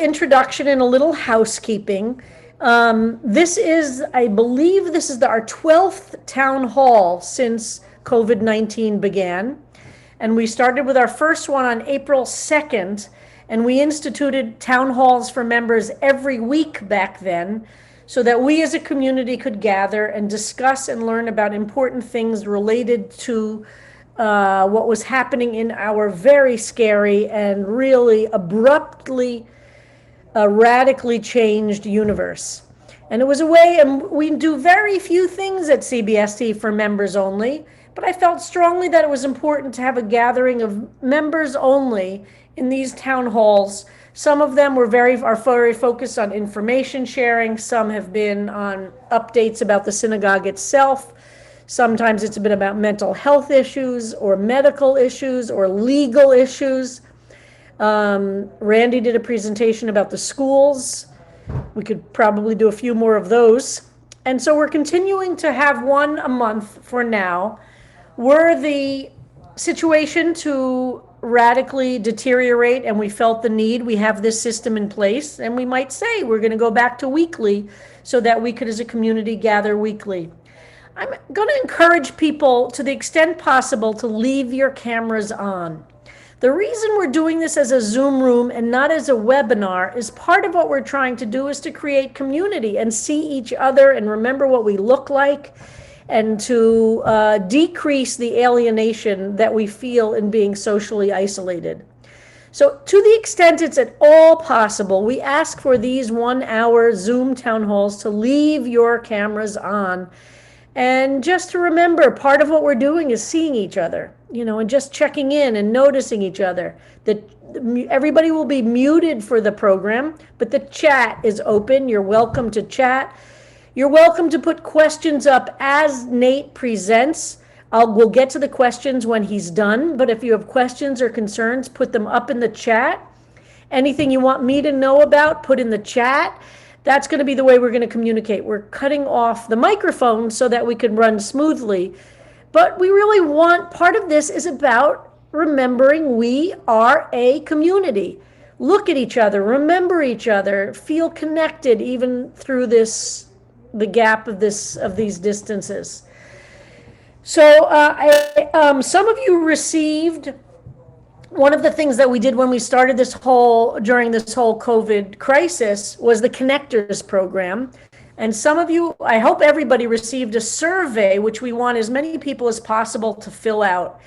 introduction and a little housekeeping. This is, I believe, our 12th town hall since COVID-19 began. And we started with our first one on April 2nd, and we instituted town halls for members every week back then, so that we as a community could gather and discuss and learn about important things related to what was happening in our very scary and really abruptly, radically changed universe. And it was a way, and we do very few things at CBST for members only, but I felt strongly that it was important to have a gathering of members only in these town halls. Some of them are very focused on information sharing. Some have been on updates about the synagogue itself. Sometimes it's been about mental health issues or medical issues or legal issues. Randy did a presentation about the schools. We could probably do a few more of those. And so we're continuing to have one a month for now. Were the situation to radically deteriorate and we felt the need, we have this system in place, and we might say we're going to go back to weekly so that we could as a community gather weekly. I'm going to encourage people to the extent possible to leave your cameras on. The reason we're doing this as a Zoom room and not as a webinar is part of what we're trying to do is to create community and see each other and remember what we look like, and to decrease the alienation that we feel in being socially isolated. So to the extent it's at all possible, we ask for these 1-hour Zoom town halls to leave your cameras on. And just to remember, part of what we're doing is seeing each other, and just checking in and noticing each other. That everybody will be muted for the program, but the chat is open. You're welcome to chat. You're welcome to put questions up as Nate presents. We'll get to the questions when he's done, but if you have questions or concerns, put them up in the chat. Anything you want me to know about, put in the chat. That's going to be the way we're going to communicate. We're cutting off the microphone so that we can run smoothly. But we really want, part of this is about remembering we are a community. Look at each other, remember each other, feel connected even through the gap of these distances. So some of you received, one of the things that we did when we started during this whole COVID crisis was the Connectors program. And some of you, I hope everybody received a survey, which we want as many people as possible to fill out.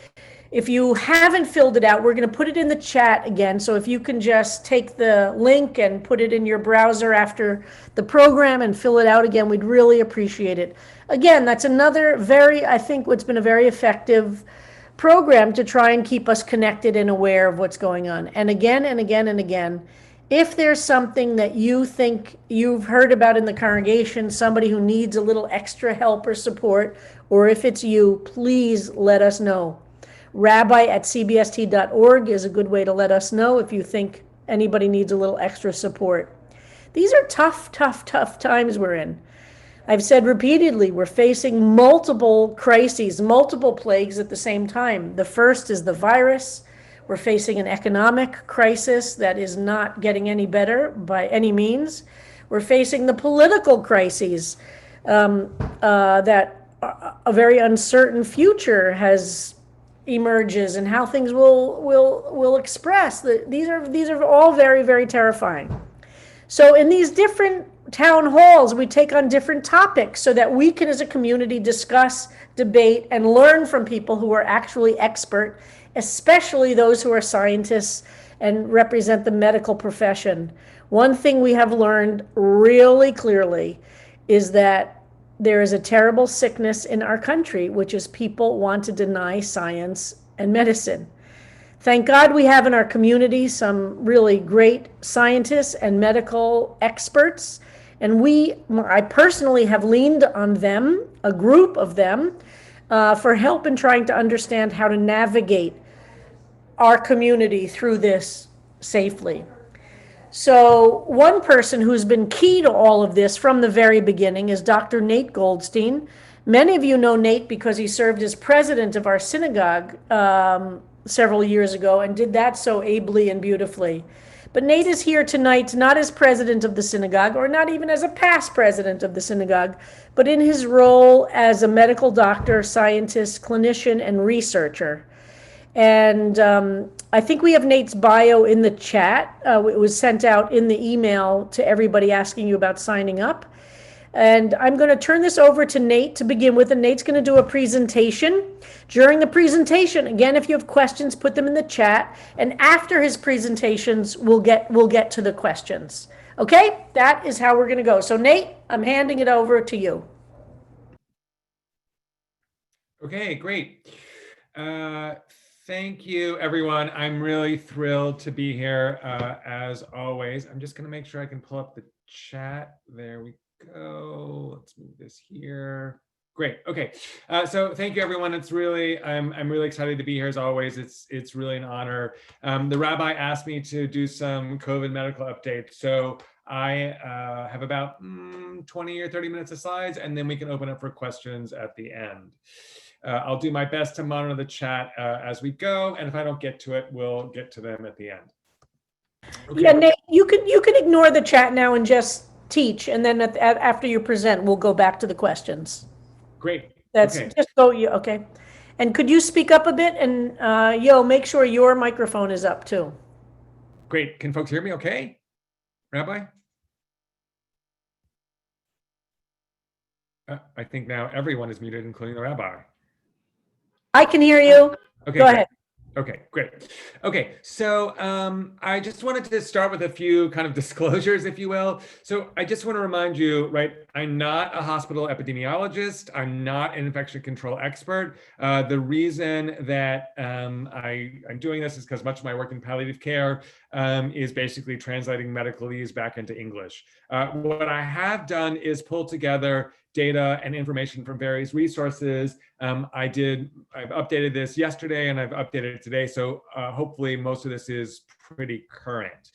If you haven't filled it out, we're going to put it in the chat again. So if you can just take the link and put it in your browser after the program and fill it out again, we'd really appreciate it. Again, that's another I think what's been a very effective program to try and keep us connected and aware of what's going on. And again and again and again, if there's something that you think you've heard about in the congregation, somebody who needs a little extra help or support, or if it's you, please let us know. Rabbi@cbst.org is a good way to let us know if you think anybody needs a little extra support. These are tough times we're in. I've said repeatedly, we're facing multiple crises, multiple plagues at the same time. The first is the virus. We're facing an economic crisis that is not getting any better by any means. We're facing the political crises that a very uncertain future emerges, and how things will express. These are all very, very terrifying. So in these different town halls, we take on different topics so that we can, as a community, discuss, debate, and learn from people who are actually expert, especially those who are scientists and represent the medical profession. One thing we have learned really clearly is that there is a terrible sickness in our country, which is people want to deny science and medicine. Thank God we have in our community some really great scientists and medical experts. And I personally have leaned on them, a group of them, for help in trying to understand how to navigate our community through this safely. So one person who's been key to all of this from the very beginning is Dr. Nate Goldstein. Many of you know Nate because he served as president of our synagogue several years ago and did that so ably and beautifully. But Nate is here tonight, not as president of the synagogue, or not even as a past president of the synagogue, but in his role as a medical doctor, scientist, clinician, and researcher. And I think we have Nate's bio in the chat. It was sent out in the email to everybody asking you about signing up. And I'm going to turn this over to Nate to begin with, and Nate's going to do a presentation. During the presentation, again, if you have questions, put them in the chat. And after his presentations, we'll get to the questions. Okay, that is how we're going to go. So Nate, I'm handing it over to you. Okay, great. Thank you, everyone. I'm really thrilled to be here, as always. I'm just going to make sure I can pull up the chat. There we go. Let's move this here. Great. Okay. So thank you, everyone. It's really, I'm really excited to be here as always. It's really an honor. The rabbi asked me to do some COVID medical updates. So I have about 20 or 30 minutes of slides, and then we can open up for questions at the end. I'll do my best to monitor the chat as we go, and if I don't get to it, we'll get to them at the end. Okay. Yeah, Nate, you can ignore the chat now and just teach, and then after you present, we'll go back to the questions. Great. That's okay. Just go. Okay. And could you speak up a bit? And Yo, make sure your microphone is up too. Great. Can folks hear me okay, Rabbi? I think now everyone is muted, including the rabbi. I can hear you. Okay, go ahead. Okay, great. Okay, so I just wanted to start with a few kind of disclosures, if you will. So I just want to remind you, right, I'm not a hospital epidemiologist. I'm not an infection control expert. The reason that I'm doing this is because much of my work in palliative care is basically translating medicalese back into English. What I have done is pull together data and information from various resources. I've updated this yesterday and I've updated it today. So hopefully most of this is pretty current.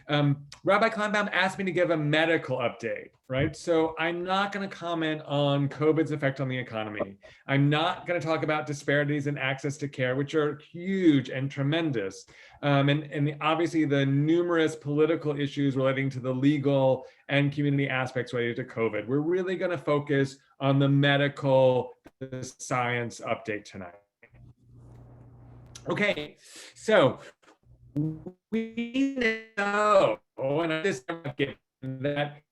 Rabbi Kleinbaum asked me to give a medical update, right? So I'm not going to comment on COVID's effect on the economy. I'm not going to talk about disparities in access to care, which are huge and tremendous. And obviously the numerous political issues relating to the legal and community aspects related to COVID. We're really going to focus on the medical, the science update tonight. Okay, so we know, and I just that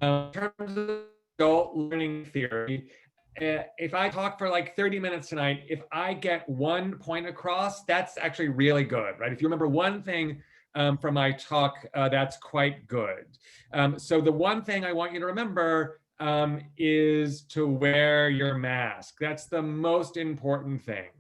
in terms of adult learning theory, if I talk for like 30 minutes tonight, if I get 1 point across, that's actually really good, right? If you remember one thing from my talk, that's quite good. So the one thing I want you to remember is to wear your mask. That's the most important thing.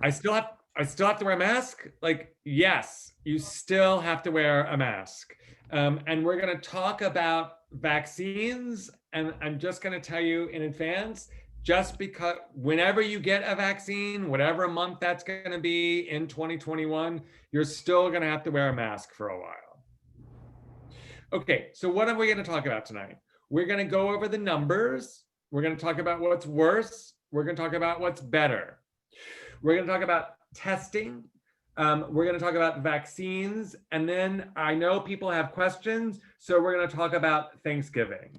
I still have to wear a mask? Like, yes, you still have to wear a mask. And we're going to talk about vaccines. And I'm just going to tell you in advance, just because whenever you get a vaccine, whatever month that's going to be in 2021, you're still going to have to wear a mask for a while. Okay, so what are we going to talk about tonight? We're going to go over the numbers. We're going to talk about what's worse. We're going to talk about what's better. We're going to talk about testing. We're going to talk about vaccines. And then I know people have questions, so we're going to talk about Thanksgiving.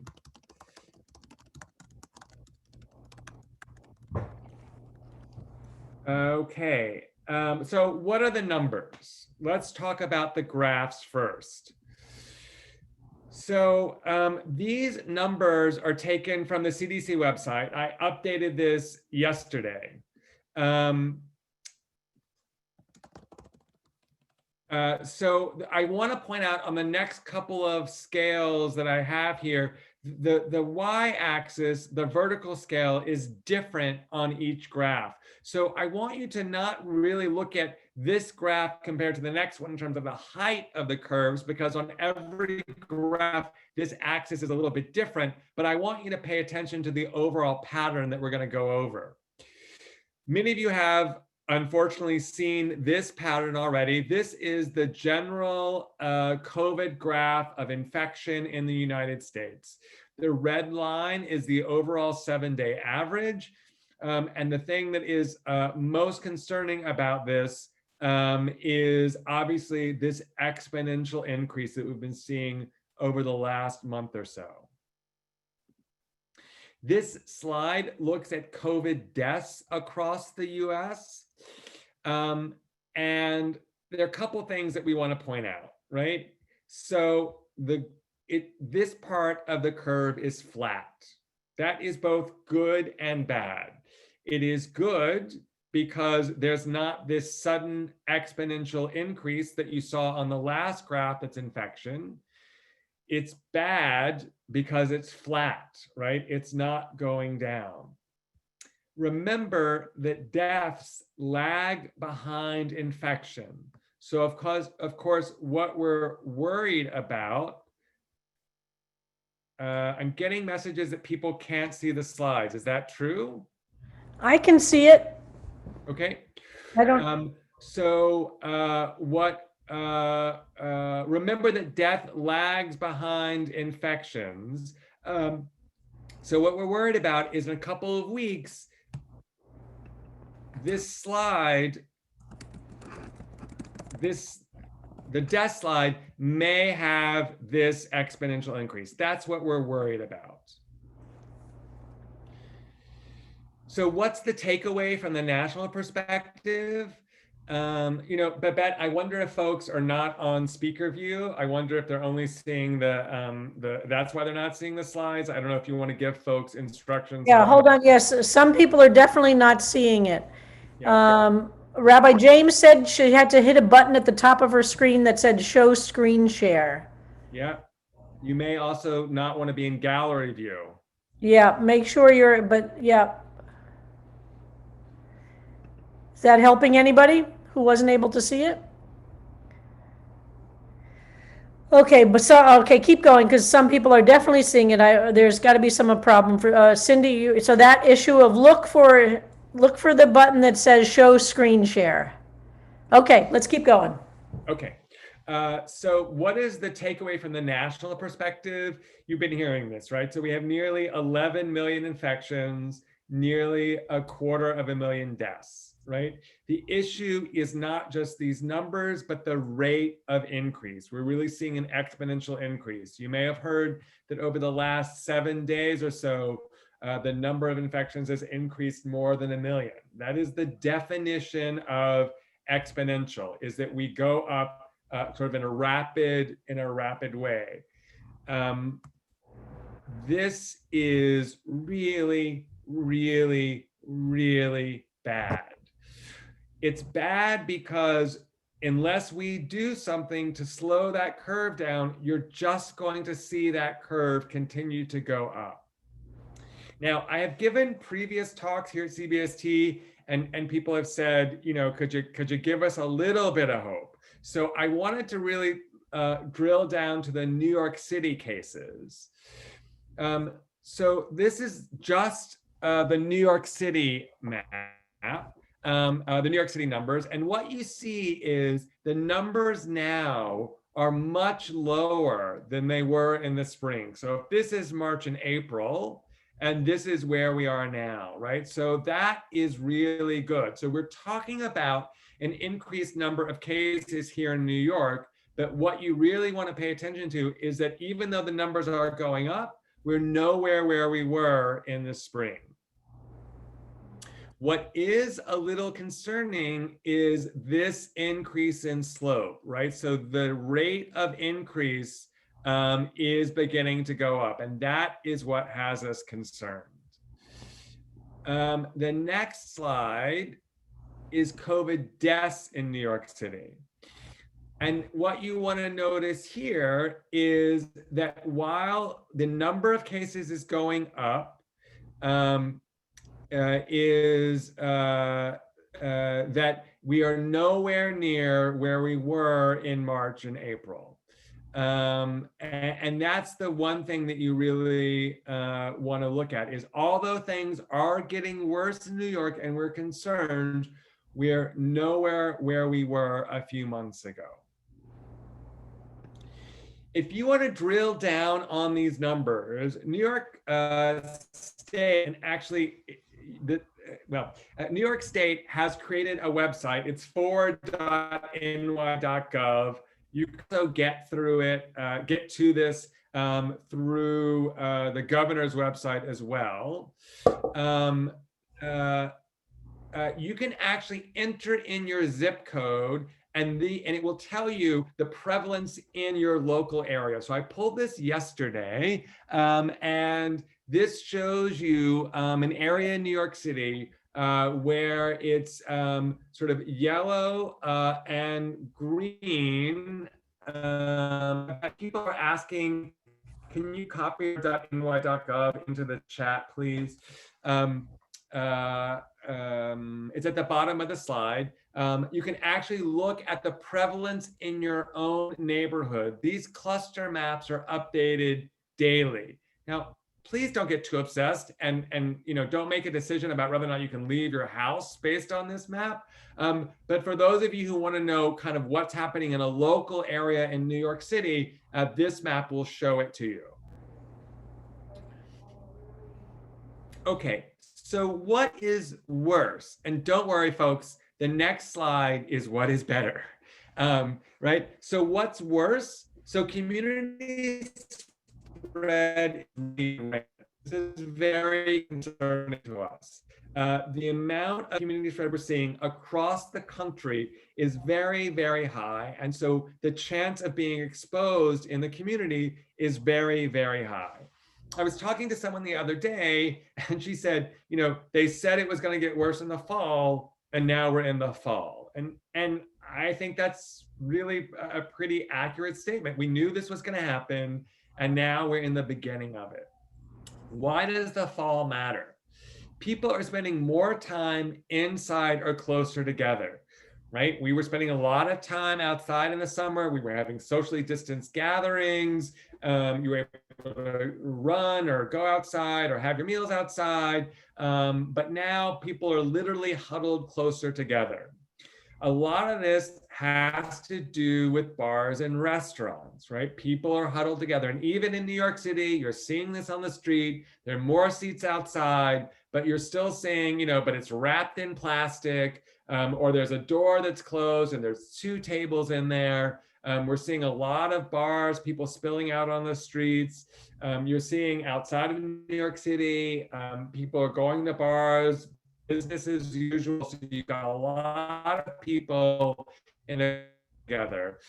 Okay, so what are the numbers? Let's talk about the graphs first. So these numbers are taken from the CDC website. I updated this yesterday. So I want to point out on the next couple of scales that I have here, the y-axis, the vertical scale is different on each graph. So I want you to not really look at this graph compared to the next one in terms of the height of the curves, because on every graph, this axis is a little bit different, but I want you to pay attention to the overall pattern that we're going to go over. Many of you have unfortunately seen this pattern already. This is the general COVID graph of infection in the United States. The red line is the overall 7-day average. And the thing that is most concerning about this is obviously this exponential increase that we've been seeing over the last month or so. This slide looks at COVID deaths across the US. And there are a couple things that we want to point out, right? So this part of the curve is flat. That is both good and bad. It is good because there's not this sudden exponential increase that you saw on the last graph that's infection. It's bad because it's flat, right? It's not going down. Remember that deaths lag behind infection. So of course, what we're worried about, I'm getting messages that people can't see the slides. Is that true? I can see it. Okay. I don't. Remember that death lags behind infections. So what we're worried about is in a couple of weeks, this slide, the death slide may have this exponential increase. That's what we're worried about. So what's the takeaway from the national perspective? Babette, I wonder if folks are not on speaker view. I wonder if they're only seeing that's why they're not seeing the slides. I don't know if you want to give folks instructions. Yeah, hold on. Yes, some people are definitely not seeing it. Yeah. Rabbi James said she had to hit a button at the top of her screen that said show screen share. Yeah. You may also not want to be in gallery view. Yeah, make sure yeah. Is that helping anybody who wasn't able to see it? Okay, okay, keep going, because some people are definitely seeing it. There's got to be some problem for Cindy. So that issue of look for the button that says show screen share. Okay, let's keep going. Okay. So what is the takeaway from the national perspective? You've been hearing this, right? So we have nearly 11 million infections, nearly 250,000 deaths, right? The issue is not just these numbers, but the rate of increase. We're really seeing an exponential increase. You may have heard that over the last 7 days or so, the number of infections has increased more than 1 million. That is the definition of exponential, is that we go up sort of in a rapid way. This is really, really, really bad. It's bad because unless we do something to slow that curve down, you're just going to see that curve continue to go up. Now, I have given previous talks here at CBST, and people have said, could you give us a little bit of hope? So I wanted to really drill down to the New York City cases. So this is just the New York City map, the New York City numbers. And what you see is the numbers now are much lower than they were in the spring. So if this is March and April, and this is where we are now, right? So that is really good. So we're talking about an increased number of cases here in New York, but what you really want to pay attention to is that even though the numbers are going up, we're nowhere where we were in the spring. What is a little concerning is this increase in slope, right? So the rate of increase is beginning to go up, and that is what has us concerned. The next slide is COVID deaths in New York City. And what you want to notice here is that while the number of cases is going up, that we are nowhere near where we were in March and April. And that's the one thing that you really want to look at, is although things are getting worse in New York and we're concerned, we're nowhere where we were a few months ago. If you want to drill down on these numbers, New York State, and actually New York State has created a website. It's forward.ny.gov. You can also get through it, get to this through the governor's website as well. You can actually enter in your zip code and it will tell you the prevalence in your local area. So I pulled this yesterday, and this shows you an area in New York City where it's sort of yellow and green. People are asking, can you copy .ny.gov into the chat, please? It's at the bottom of the slide. You can actually look at the prevalence in your own neighborhood. These cluster maps are updated daily. Now, please don't get too obsessed and don't make a decision about whether or not you can leave your house based on this map. But for those of you who want to know kind of what's happening in a local area in New York City, this map will show it to you. Okay, so what is worse? And don't worry, folks, the next slide is what is better, right? So what's worse? So community spread, this is very concerning to us. The amount of community spread we're seeing across the country is very, very high. And so the chance of being exposed in the community is very, very high. I was talking to someone the other day and she said, they said it was going to get worse in the fall and now we're in the fall. And I think that's really a pretty accurate statement. We knew this was going to happen and now we're in the beginning of it. Why does the fall matter? People are spending more time inside or closer together, right? We were spending a lot of time outside in the summer. We were having socially distanced gatherings. You were able to run or go outside or have your meals outside. But now people are literally huddled closer together. A lot of this has to do with bars and restaurants, right? People are huddled together. And even in New York City, you're seeing this on the street. There are more seats outside, but you're still seeing, but it's wrapped in plastic, or there's a door that's closed and there's 2 tables in there. We're seeing a lot of bars, people spilling out on the streets. You're seeing outside of New York City, people are going to bars, business as usual. So you've got a lot of people together.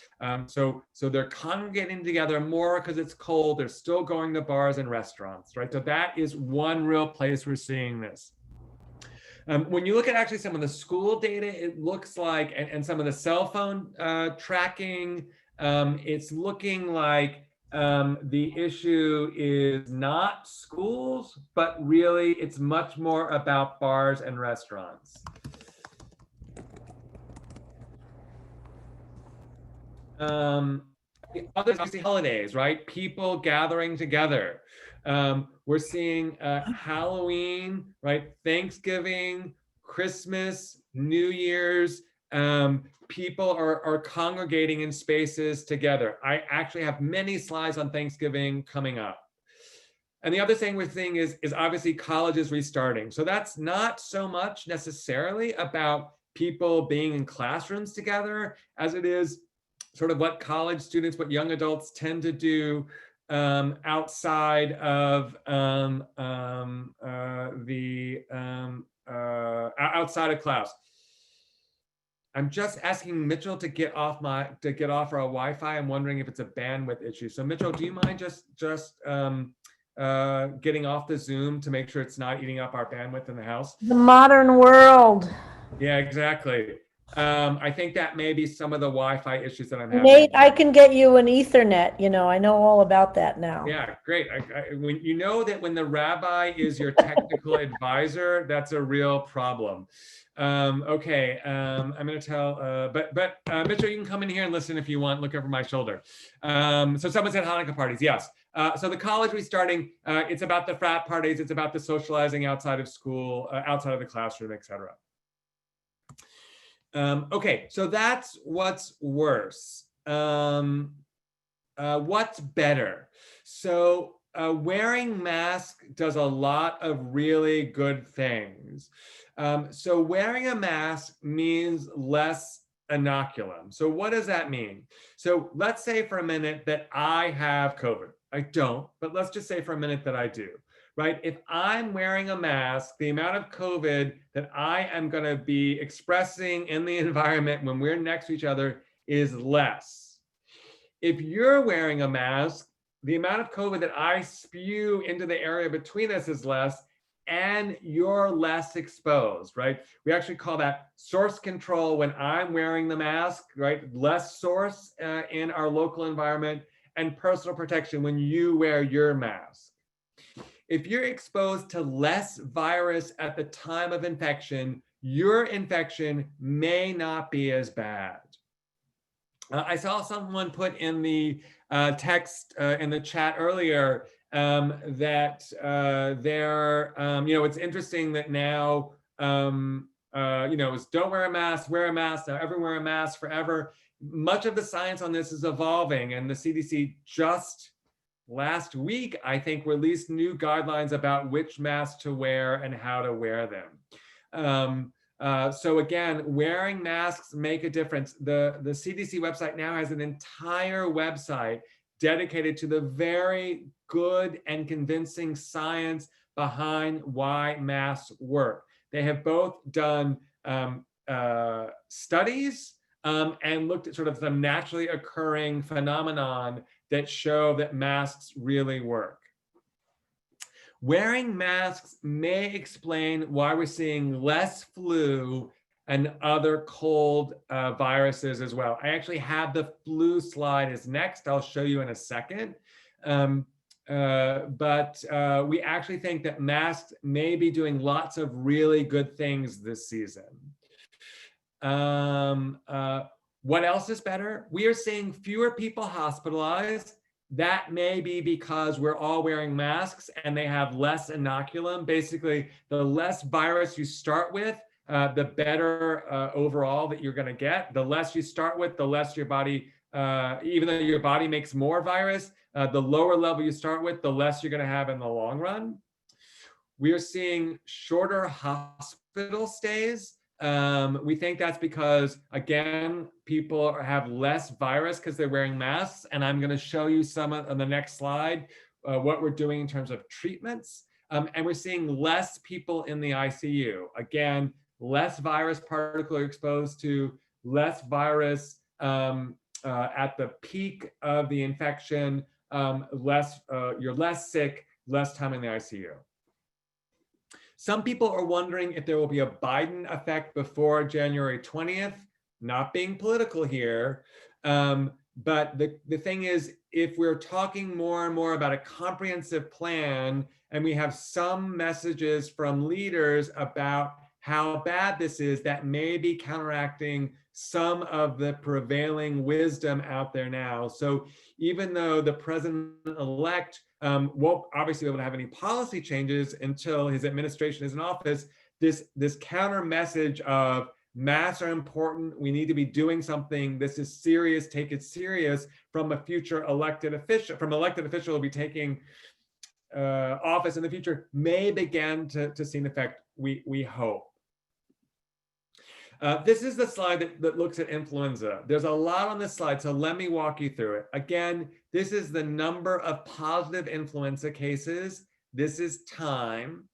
So they're congregating together more because it's cold. They're still going to bars and restaurants, right? So that is one real place we're seeing this. When you look at actually some of the school data, it looks like, and some of the cell phone tracking, it's looking like the issue is not schools, but really it's much more about bars and restaurants. Others, obviously holidays, right? People gathering together. We're seeing Halloween, right? Thanksgiving, Christmas, New Year's. People are congregating in spaces together. I actually have many slides on Thanksgiving coming up. And the other thing we're seeing is obviously colleges restarting. So that's not so much necessarily about people being in classrooms together as it is sort of what college students, what young adults tend to do outside of outside of class. I'm just asking Mitchell to get off our Wi-Fi. I'm wondering if it's a bandwidth issue. So Mitchell, do you mind just getting off the Zoom to make sure it's not eating up our bandwidth in the house? The modern world. Yeah, exactly. I think that may be some of the Wi-Fi issues that I'm having. Nate, I can get you an Ethernet. I know all about that now. Yeah, great. When you know that when the rabbi is your technical advisor, that's a real problem. Okay, I'm going to tell, but Mitchell, you can come in here and listen if you want. Look over my shoulder. So someone said Hanukkah parties. Yes. So the college restarting, it's about the frat parties. It's about the socializing outside of school, outside of the classroom, etc. Okay, so that's what's worse. What's better? So wearing masks does a lot of really good things. So wearing a mask means less inoculum. So what does that mean? So let's say for a minute that I have COVID. I don't, but let's just say for a minute that I do, right? If I'm wearing a mask, the amount of COVID that I am going to be expressing in the environment when we're next to each other is less. If you're wearing a mask, the amount of COVID that I spew into the area between us is less, and you're less exposed, right? We actually call that source control when I'm wearing the mask, right? Less source in our local environment, and personal protection when you wear your mask. If you're exposed to less virus at the time of infection, your infection may not be as bad. I saw someone put in the text in the chat earlier that it's interesting that now, it's don't wear a mask, wear a mask, now everyone wear a mask forever. Much of the science on this is evolving, and the CDC just last week, I think, released new guidelines about which masks to wear and how to wear them. So again, wearing masks make a difference. The CDC website now has an entire website dedicated to the very good and convincing science behind why masks work. They have both done studies and looked at sort of some naturally occurring phenomenon that show that masks really work. Wearing masks may explain why we're seeing less flu and other cold viruses as well. I actually have the flu slide is next. I'll show you in a second. But we actually think that masks may be doing lots of really good things this season. What else is better? We are seeing fewer people hospitalized. That may be because we're all wearing masks and they have less inoculum. Basically, the less virus you start with, the better overall that you're going to get. The less you start with, the less your body, even though your body makes more virus, the lower level you start with, the less you're going to have in the long run. We are seeing shorter hospital stays. We think that's because, again, people have less virus because they're wearing masks. And I'm going to show you some on the next slide, what we're doing in terms of treatments. And we're seeing less people in the ICU. Again, less virus particle you're exposed to, less virus at the peak of the infection, you're less sick, less time in the ICU. Some people are wondering if there will be a Biden effect before January 20th. Not being political here, but the thing is, if we're talking more and more about a comprehensive plan, and we have some messages from leaders about how bad this is, that may be counteracting some of the prevailing wisdom out there now. So even though the president-elect won't obviously be able to have any policy changes until his administration is in office, this counter message of masks are important, we need to be doing something, this is serious, take it serious, from a future elected official, from elected official will be taking office in the future, may begin to see an effect, we hope. This is the slide that looks at influenza. There's a lot on this slide, so let me walk you through it. Again, this is the number of positive influenza cases. This is time.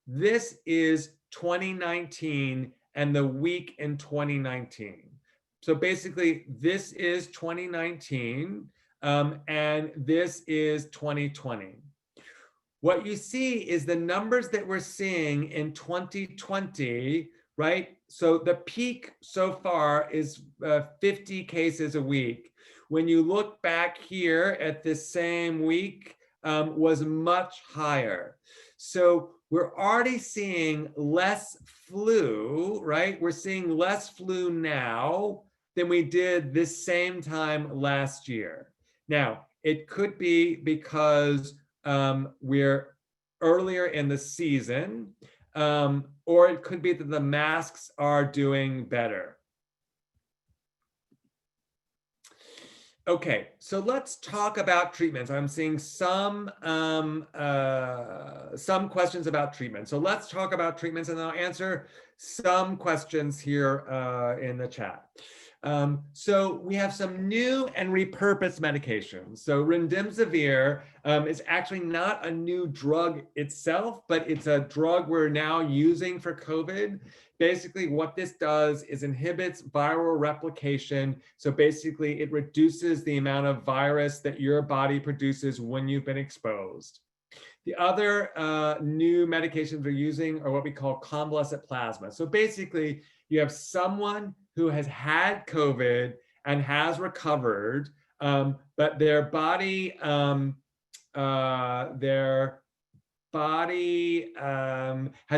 This is 2019 and the week in 2019. So basically, this is 2019 and this is 2020. What you see is the numbers that we're seeing in 2020, right? So the peak so far is 50 cases a week. When you look back here at this same week, was much higher. So we're already seeing less flu, right? We're seeing less flu now than we did this same time last year. Now, it could be because we're earlier in the season, or it could be that the masks are doing better. Okay, so let's talk about treatments. I'm seeing some questions about treatment. So let's talk about treatments, and I'll answer some questions here in the chat. So we have some new and repurposed medications. So remdesivir is actually not a new drug itself, but it's a drug we're now using for COVID. Basically, what this does is inhibits viral replication. So basically, it reduces the amount of virus that your body produces when you've been exposed. The other new medications we're using are what we call convalescent plasma. So basically, you have someone who has had COVID and has recovered, but their body has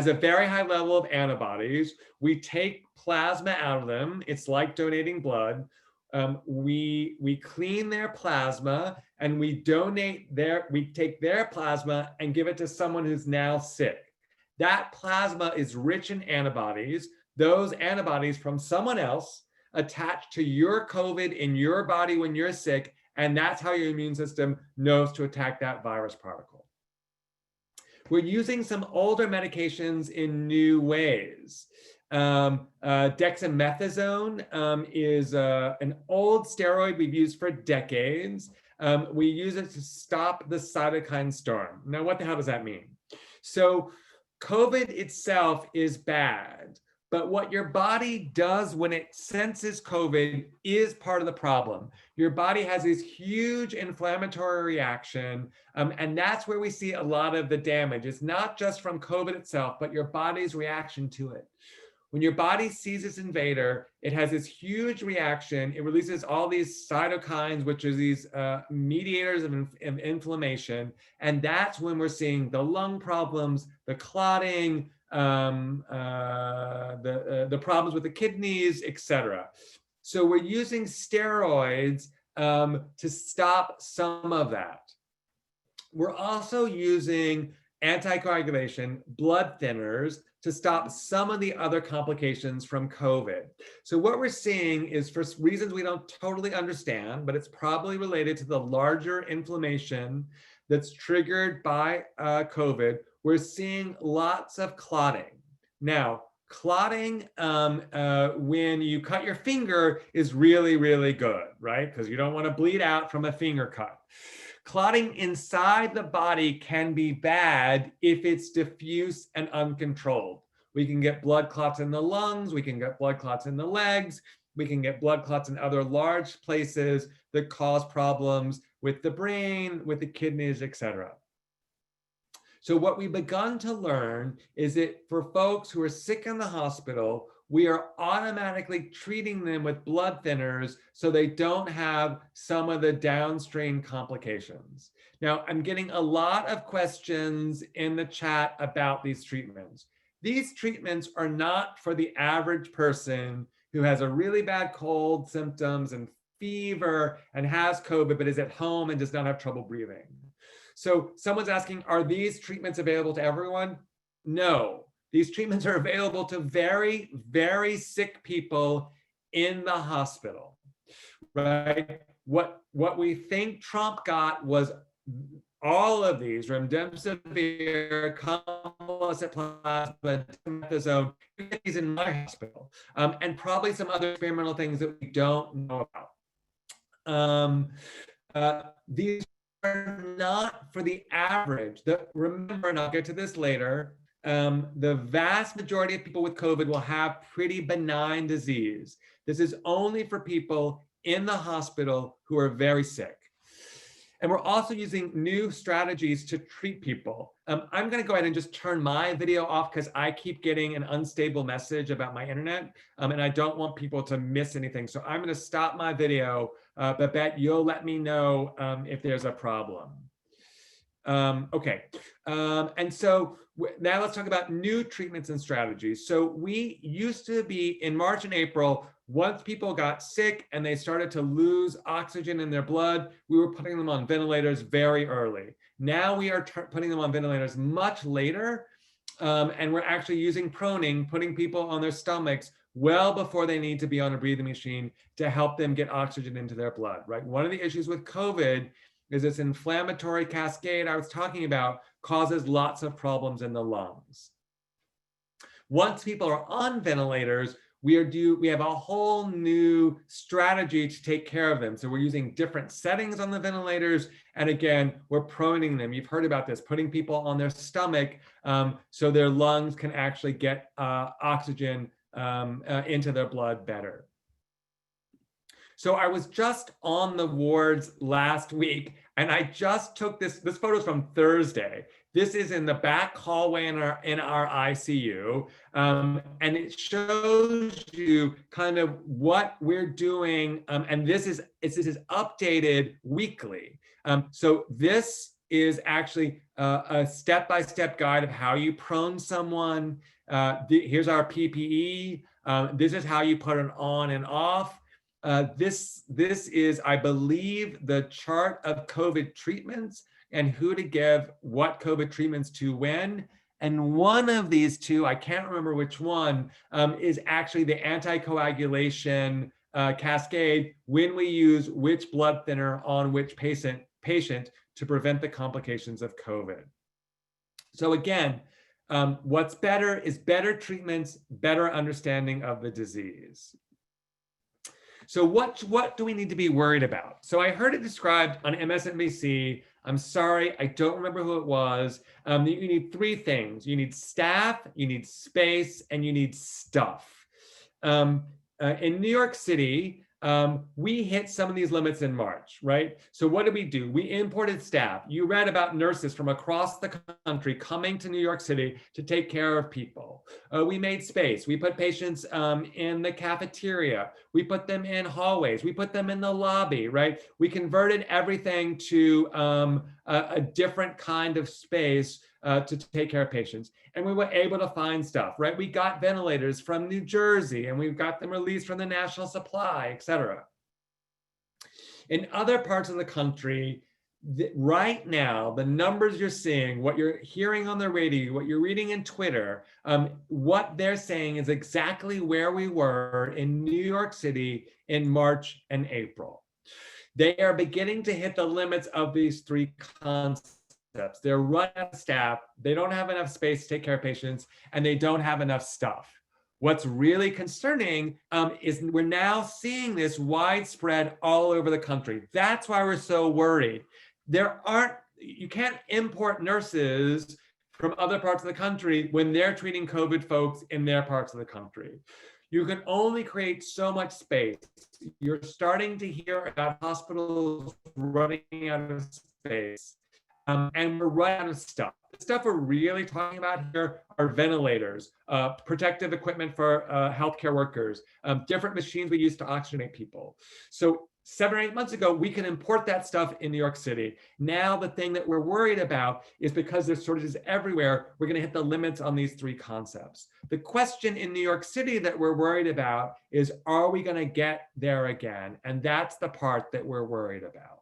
a very high level of antibodies. We take plasma out of them. It's like donating blood. We clean their plasma and we take their plasma and give it to someone who's now sick. That plasma is rich in antibodies. Those antibodies from someone else attach to your COVID in your body when you're sick, and that's how your immune system knows to attack that virus particle. We're using some older medications in new ways. Dexamethasone is an old steroid we've used for decades. We use it to stop the cytokine storm. Now, what the hell does that mean? So COVID itself is bad, but what your body does when it senses COVID is part of the problem. Your body has this huge inflammatory reaction, and that's where we see a lot of the damage. It's not just from COVID itself, but your body's reaction to it. When your body sees this invader, it has this huge reaction. It releases all these cytokines, which are these mediators of inflammation. And that's when we're seeing the lung problems, the clotting, the problems with the kidneys, etc. So we're using steroids to stop some of that. We're also using anticoagulation, blood thinners, to stop some of the other complications from COVID. So what we're seeing is, for reasons we don't totally understand, but it's probably related to the larger inflammation that's triggered by COVID, we're seeing lots of clotting. Now, clotting when you cut your finger is really, really good, right? Because you don't want to bleed out from a finger cut. Clotting inside the body can be bad if it's diffuse and uncontrolled. We can get blood clots in the lungs, we can get blood clots in the legs, we can get blood clots in other large places that cause problems with the brain, with the kidneys, etc. So what we've begun to learn is that for folks who are sick in the hospital, we are automatically treating them with blood thinners so they don't have some of the downstream complications. Now, I'm getting a lot of questions in the chat about these treatments. These treatments are not for the average person who has a really bad cold, symptoms, and fever, and has COVID, but is at home and does not have trouble breathing. So someone's asking, are these treatments available to everyone? No. These treatments are available to very, very sick people in the hospital, right? What we think Trump got was all of these, remdesivir, convalescent plasma, dexamethasone, you get these in my hospital, and probably some other experimental things that we don't know about. These are not for the average. Remember, and I'll get to this later, the vast majority of people with COVID will have pretty benign disease. This is only for people in the hospital who are very sick. And we're also using new strategies to treat people. I'm going to go ahead and just turn my video off because I keep getting an unstable message about my internet, and I don't want people to miss anything. So I'm going to stop my video, Babette, you'll let me know if there's a problem. Okay, and so now let's talk about new treatments and strategies. So we used to be in March and April, once people got sick and they started to lose oxygen in their blood, we were putting them on ventilators very early. Now we are putting them on ventilators much later, and we're actually using proning, putting people on their stomachs well before they need to be on a breathing machine to help them get oxygen into their blood, right? One of the issues with COVID is this inflammatory cascade I was talking about causes lots of problems in the lungs. Once people are on ventilators, we have a whole new strategy to take care of them. So we're using different settings on the ventilators. And again, we're proning them. You've heard about this, putting people on their stomach so their lungs can actually get oxygen into their blood better. So I was just on the wards last week, and I just took this photo's from Thursday. This is in the back hallway in our ICU, and it shows you kind of what we're doing, and this is updated weekly. So this is actually a step-by-step guide of how you prone someone. Here's our PPE. This is how you put it on and off. This is, I believe, the chart of COVID treatments and who to give what COVID treatments to when. And one of these two, I can't remember which one, is actually the anticoagulation cascade when we use which blood thinner on which patient to prevent the complications of COVID. So again, what's better is better treatments, better understanding of the disease. So what do we need to be worried about? So I heard it described on MSNBC. I'm sorry, I don't remember who it was. You need three things. You need staff, you need space, and you need stuff. In New York City, we hit some of these limits in March, right? So what did we do? We imported staff. You read about nurses from across the country coming to New York City to take care of people. We made space. We put patients in the cafeteria. We put them in hallways. We put them in the lobby, right? We converted everything to a different kind of space to take care of patients. And we were able to find stuff, right? We got ventilators from New Jersey, and we've got them released from the national supply, et cetera. In other parts of the country, right now, the numbers you're seeing, what you're hearing on the radio, what you're reading in Twitter, what they're saying is exactly where we were in New York City in March and April. They are beginning to hit the limits of these three concepts. They're running out of staff, they don't have enough space to take care of patients, and they don't have enough stuff. What's really concerning is we're now seeing this widespread all over the country. That's why we're so worried. You can't import nurses from other parts of the country when they're treating COVID folks in their parts of the country. You can only create so much space. You're starting to hear about hospitals running out of space. And we're running out of stuff. The stuff we're really talking about here are ventilators, protective equipment for healthcare workers, different machines we use to oxygenate people. So 7 or 8 months ago, we can import that stuff in New York City. Now, the thing that we're worried about is because there's shortages everywhere, we're going to hit the limits on these three concepts. The question in New York City that we're worried about is, are we going to get there again? And that's the part that we're worried about.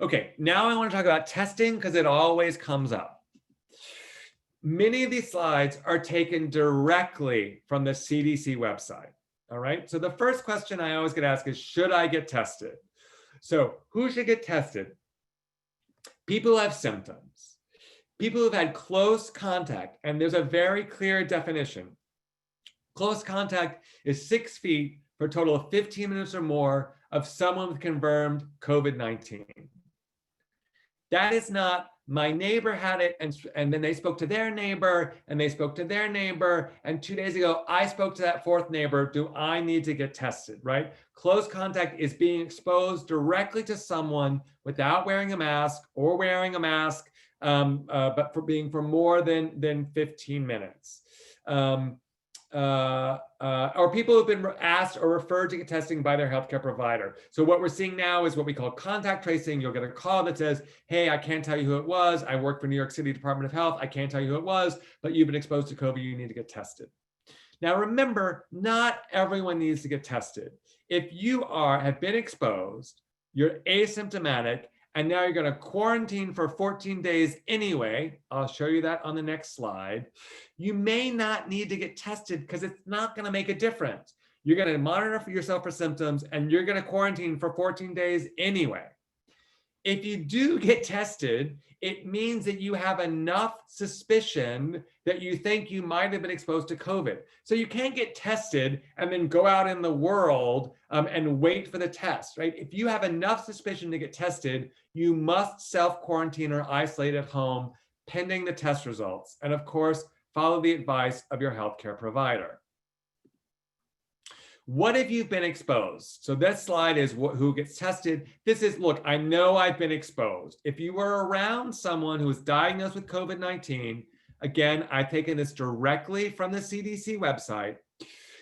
Okay, now I want to talk about testing because it always comes up. Many of these slides are taken directly from the CDC website, all right? So the first question I always get asked is, should I get tested? So who should get tested? People who have symptoms, people who've had close contact, and there's a very clear definition. Close contact is 6 feet for a total of 15 minutes or more of someone with confirmed COVID-19. That is not, my neighbor had it, and then they spoke to their neighbor, and they spoke to their neighbor, and 2 days ago, I spoke to that fourth neighbor. Do I need to get tested, right? Close contact is being exposed directly to someone without wearing a mask or wearing a mask, but for more than 15 minutes. Or people who've been asked or referred to get testing by their healthcare provider. So what we're seeing now is what we call contact tracing. You'll get a call that says, hey, I can't tell you who it was. I work for New York City Department of Health. I can't tell you who it was, but you've been exposed to COVID. You need to get tested. Now, remember, not everyone needs to get tested. If you have been exposed, you're asymptomatic, and now you're going to quarantine for 14 days anyway, I'll show you that on the next slide, you may not need to get tested because it's not going to make a difference. You're going to monitor for yourself for symptoms, and you're going to quarantine for 14 days anyway. If you do get tested, it means that you have enough suspicion that you think you might have been exposed to COVID. So you can't get tested and then go out in the world and wait for the test, right? If you have enough suspicion to get tested, you must self-quarantine or isolate at home pending the test results. And of course, follow the advice of your healthcare provider. What if you've been exposed? So this slide is who gets tested. This is, look, I know I've been exposed. If you were around someone who was diagnosed with COVID-19, again, I've taken this directly from the CDC website,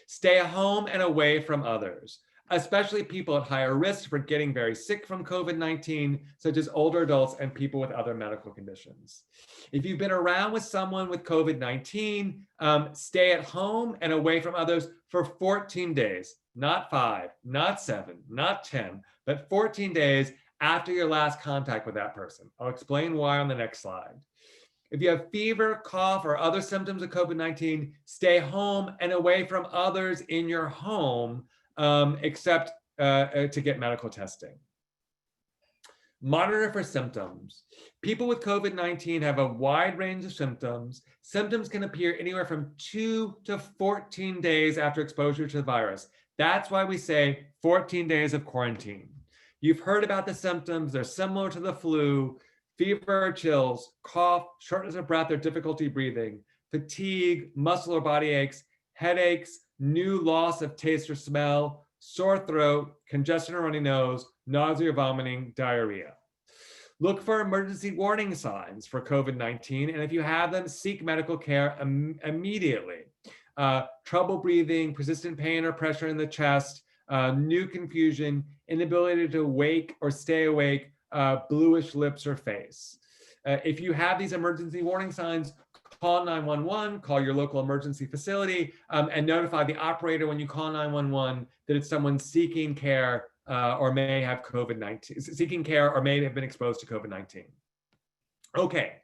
stay at home and away from others, especially people at higher risk for getting very sick from COVID-19, such as older adults and people with other medical conditions. If you've been around with someone with COVID-19, stay at home and away from others for 14 days, not 5, not 7, not 10, but 14 days after your last contact with that person. I'll explain why on the next slide. If you have fever, cough, or other symptoms of COVID-19, stay home and away from others in your home, except to get medical testing. Monitor for symptoms. People with COVID-19 have a wide range of symptoms. Symptoms can appear anywhere from 2 to 14 days after exposure to the virus. That's why we say 14 days of quarantine. You've heard about the symptoms. They're similar to the flu: fever, chills, cough, shortness of breath or difficulty breathing, fatigue, muscle or body aches, headaches, new loss of taste or smell, sore throat, congestion or runny nose, nausea or vomiting, diarrhea. Look for emergency warning signs for COVID-19, and if you have them, seek medical care immediately. Trouble breathing, persistent pain or pressure in the chest, new confusion, inability to wake or stay awake, bluish lips or face. If you have these emergency warning signs, call 911, call your local emergency facility, and notify the operator when you call 911 that it's someone seeking care or may have COVID-19, seeking care or may have been exposed to COVID-19. Okay,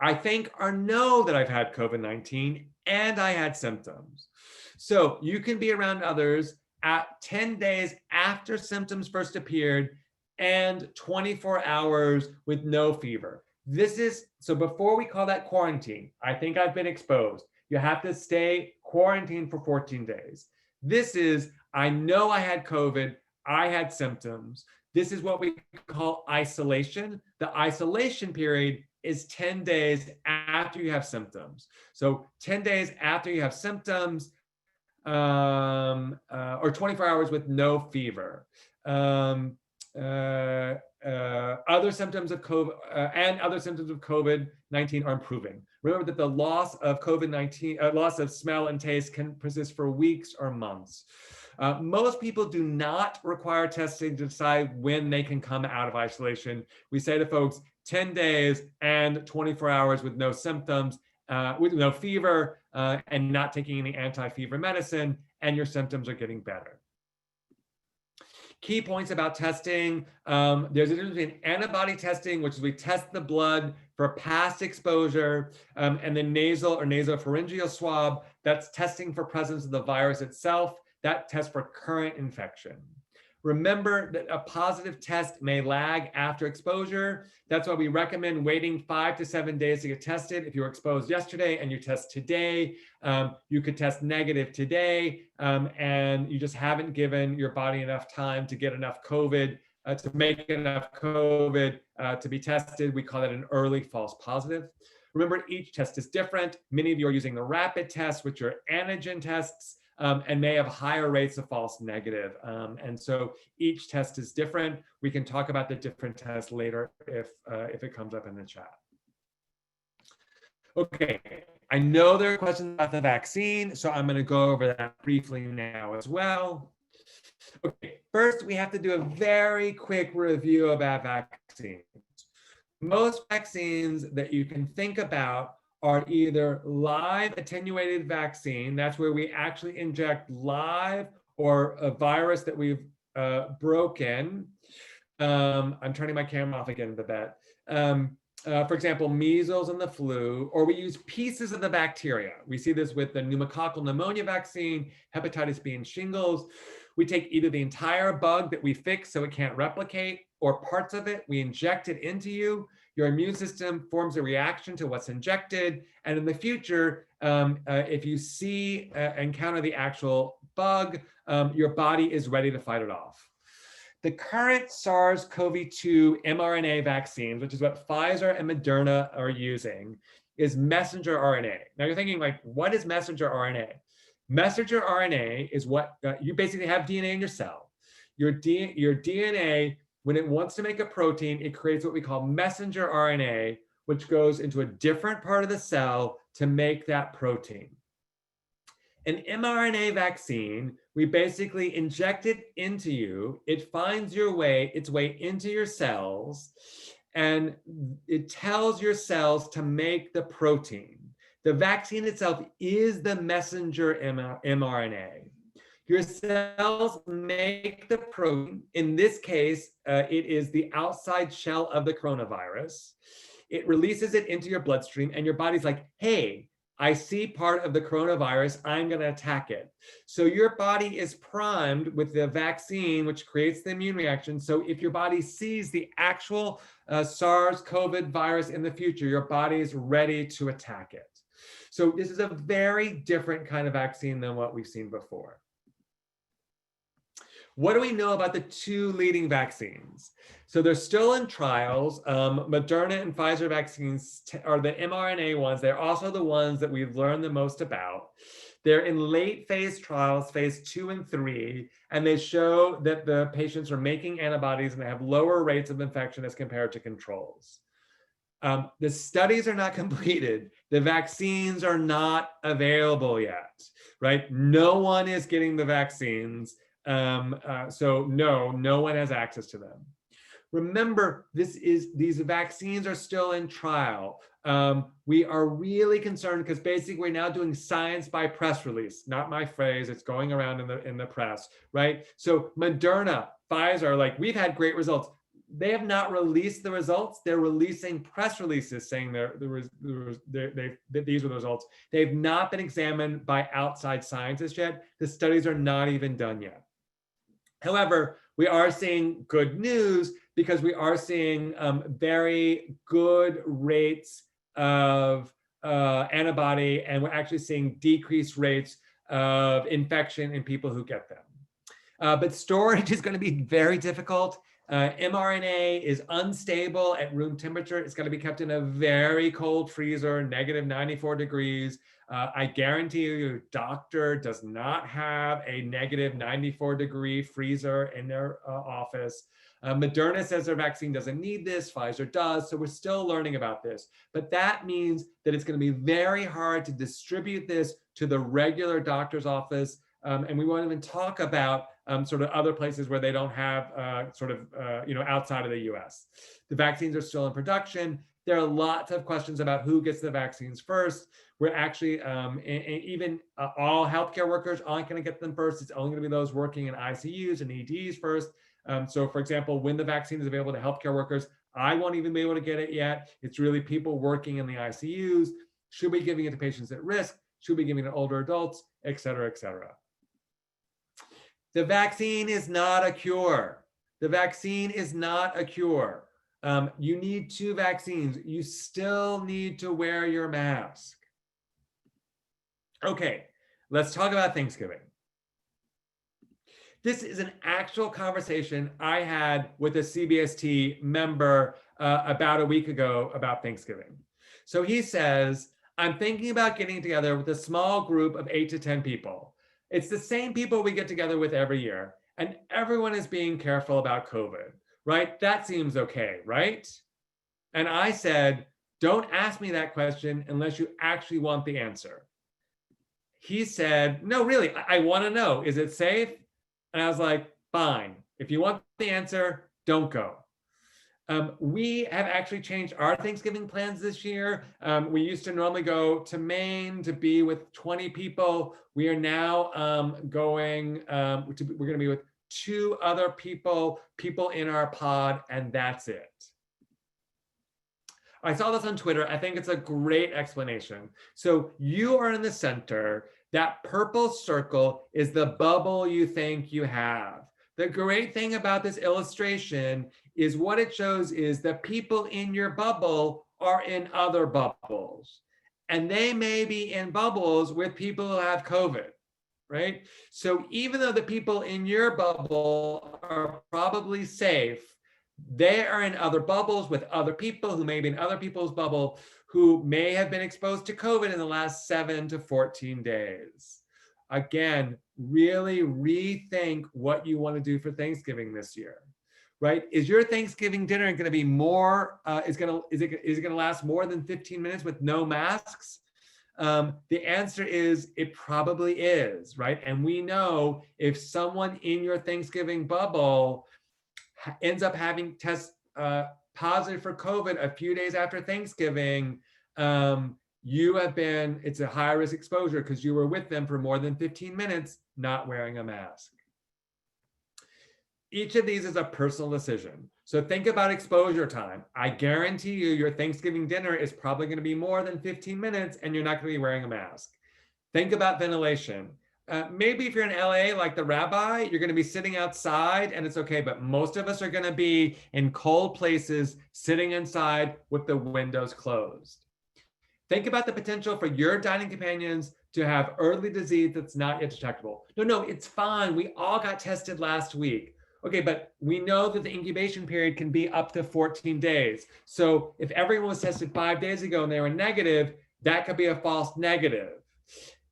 I think or know that I've had COVID-19 and I had symptoms. So you can be around others at 10 days after symptoms first appeared and 24 hours with no fever. This is, so before we call that quarantine, I think I've been exposed. You have to stay quarantined for 14 days. This is, I know I had COVID, I had symptoms. This is what we call isolation. The isolation period is 10 days after you have symptoms. So 10 days after you have symptoms, or 24 hours with no fever. Other symptoms of COVID and other symptoms of COVID-19 are improving. Remember that the loss of COVID-19, loss of smell and taste can persist for weeks or months. Most people do not require testing to decide when they can come out of isolation. We say to folks, 10 days and 24 hours with no symptoms, with no fever, and not taking any anti-fever medicine, and your symptoms are getting better. Key points about testing. There's a difference between antibody testing, which is we test the blood for past exposure, and the nasal or nasopharyngeal swab, that's testing for presence of the virus itself. That tests for current infection. Remember that a positive test may lag after exposure. That's why we recommend waiting 5 to 7 days to get tested. If you were exposed yesterday and you test today, you could test negative today, and you just haven't given your body enough time to get enough COVID, to make enough COVID to be tested. We call that an early false positive. Remember, each test is different. Many of you are using the rapid test, which are antigen tests, and may have higher rates of false negative. And so each test is different. We can talk about the different tests later if it comes up in the chat. Okay, I know there are questions about the vaccine, so I'm gonna go over that briefly now as well. Okay, first we have to do a very quick review about vaccines. Most vaccines that you can think about are either live attenuated vaccine, that's where we actually inject live or a virus that we've broken, I'm turning my camera off again, Babette. For example, measles and the flu, or we use pieces of the bacteria. We see this with the pneumococcal pneumonia vaccine, hepatitis B and shingles. We take either the entire bug that we fix so it can't replicate, or parts of it, we inject it into you. Your immune system forms a reaction to what's injected. And in the future, if you see encounter the actual bug, your body is ready to fight it off. The current SARS-CoV-2 mRNA vaccines, which is what Pfizer and Moderna are using, is messenger RNA. Now you're thinking, like, what is messenger RNA? Messenger RNA is what you basically have DNA in your cell. Your DNA, when it wants to make a protein, it creates what we call messenger RNA, which goes into a different part of the cell to make that protein. An mRNA vaccine, we basically inject it into you. It finds its way into your cells, and it tells your cells to make the protein. The vaccine itself is the messenger mRNA. Your cells make the protein. In this case, it is the outside shell of the coronavirus. It releases it into your bloodstream, and your body's like, hey, I see part of the coronavirus, I'm going to attack it. So your body is primed with the vaccine, which creates the immune reaction. So if your body sees the actual SARS-CoV virus in the future, your body is ready to attack it. So this is a very different kind of vaccine than what we've seen before. What do we know about the two leading vaccines? So they're still in trials. Moderna and Pfizer vaccines are the mRNA ones. They're also the ones that we've learned the most about. They're in late phase trials, phase 2 and 3, and they show that the patients are making antibodies and they have lower rates of infection as compared to controls. The studies are not completed. The vaccines are not available yet, right? No one is getting the vaccines. So no one has access to them. Remember, these vaccines are still in trial. We are really concerned because basically we're now doing science by press release, not my phrase, it's going around in the press, right? So Moderna, Pfizer, like, we've had great results. They have not released the results. They're releasing press releases saying these were the results. They've not been examined by outside scientists yet. The studies are not even done yet. However, we are seeing good news because we are seeing very good rates of antibody, and we're actually seeing decreased rates of infection in people who get them. But storage is going to be very difficult. mRNA is unstable at room temperature. It's got to be kept in a very cold freezer, negative 94 degrees. I guarantee you, your doctor does not have a negative 94 degree freezer in their office. Moderna says their vaccine doesn't need this, Pfizer does, so we're still learning about this. But that means that it's going to be very hard to distribute this to the regular doctor's office, and we won't even talk about sort of other places where they don't have outside of the US. The vaccines are still in production. There are lots of questions about who gets the vaccines first. We're actually, even all healthcare workers aren't going to get them first. It's only going to be those working in ICUs and EDs first. So for example, when the vaccine is available to healthcare workers, I won't even be able to get it yet. It's really people working in the ICUs. Should we be giving it to patients at risk? Should we be giving it to older adults, et cetera, et cetera. The vaccine is not a cure. The vaccine is not a cure. You need 2 vaccines. You still need to wear your mask. Okay, let's talk about Thanksgiving. This is an actual conversation I had with a CBST member about a week ago about Thanksgiving. So he says, I'm thinking about getting together with a small group of 8 to 10 people. It's the same people we get together with every year, and everyone is being careful about COVID, right? That seems okay, right? And I said, don't ask me that question unless you actually want the answer. He said, no, really, I want to know, is it safe? And I was like, fine. If you want the answer, don't go. We have actually changed our Thanksgiving plans this year. We used to normally go to Maine to be with 20 people. We are now we're going to be with 2 other people in our pod, and that's it. I saw this on Twitter. I think it's a great explanation. So you are in the center. That purple circle is the bubble you think you have. The great thing about this illustration is what it shows is the people in your bubble are in other bubbles. And they may be in bubbles with people who have COVID, right? So even though the people in your bubble are probably safe, they are in other bubbles with other people who may be in other people's bubble who may have been exposed to COVID in the last 7 to 14 days. Again, really rethink what you want to do for Thanksgiving this year, right? Is your Thanksgiving dinner going to be more, is it going to last more than 15 minutes with no masks? The answer is it probably is, right? And we know if someone in your Thanksgiving bubble ends up having test positive for COVID a few days after Thanksgiving, it's a high risk exposure because you were with them for more than 15 minutes not wearing a mask. Each of these is a personal decision. So think about exposure time. I guarantee you your Thanksgiving dinner is probably going to be more than 15 minutes and you're not going to be wearing a mask. Think about ventilation. Maybe if you're in LA, like the rabbi, you're going to be sitting outside and it's okay. But most of us are going to be in cold places, sitting inside with the windows closed. Think about the potential for your dining companions to have early disease that's not yet detectable. No, it's fine. We all got tested last week. Okay, but we know that the incubation period can be up to 14 days. So if everyone was tested 5 days ago and they were negative, that could be a false negative.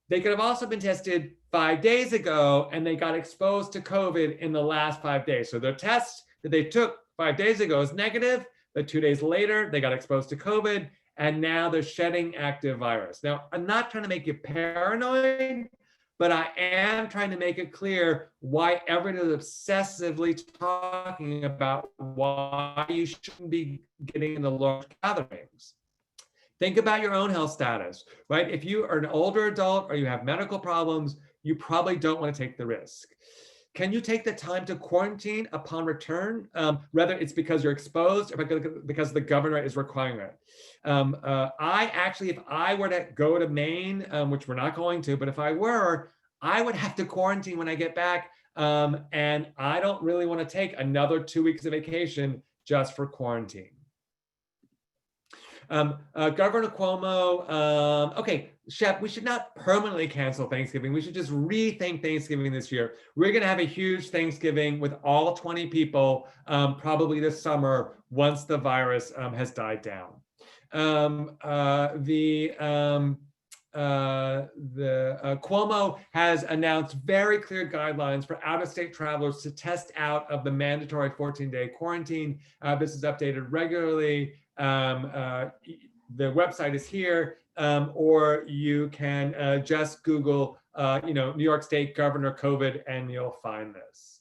They could have also been tested 5 days ago and they got exposed to COVID in the last 5 days. So their test that they took 5 days ago is negative, but 2 days later, they got exposed to COVID and now they're shedding active virus. Now, I'm not trying to make you paranoid, but I am trying to make it clear why everyone is obsessively talking about why you shouldn't be getting in the large gatherings. Think about your own health status, right? If you are an older adult or you have medical problems, you probably don't want to take the risk. Can you take the time to quarantine upon return, whether it's because you're exposed or because the governor is requiring it? I actually, if I were to go to Maine, which we're not going to, but if I were, I would have to quarantine when I get back. And I don't really want to take another 2 weeks of vacation just for quarantine. Governor Cuomo, okay, Shep, we should not permanently cancel Thanksgiving. We should just rethink Thanksgiving this year. We're going to have a huge Thanksgiving with all 20 people, probably this summer, once the virus has died down. Cuomo has announced very clear guidelines for out-of-state travelers to test out of the mandatory 14-day quarantine. This is updated regularly. The website is here, or you can just Google, New York State Governor COVID, and you'll find this.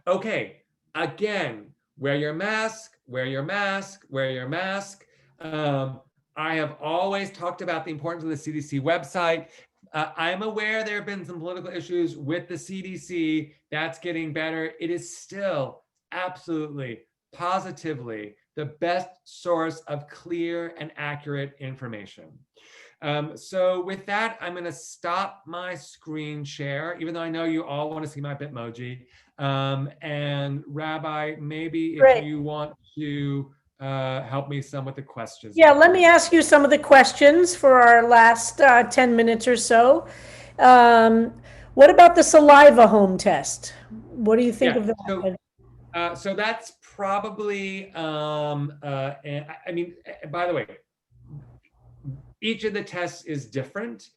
Okay, again, wear your mask, wear your mask, wear your mask. I have always talked about the importance of the CDC website. I'm aware there have been some political issues with the CDC. That's getting better. It is still absolutely, positively the best source of clear and accurate information. So with that, I'm going to stop my screen share, even though I know you all want to see my Bitmoji. And Rabbi, maybe if you want to help me some with the questions. Yeah, let me ask you some of the questions for our last 10 minutes or so. What about the saliva home test? What do you think of that? So that's probably, by the way, each of the tests is different.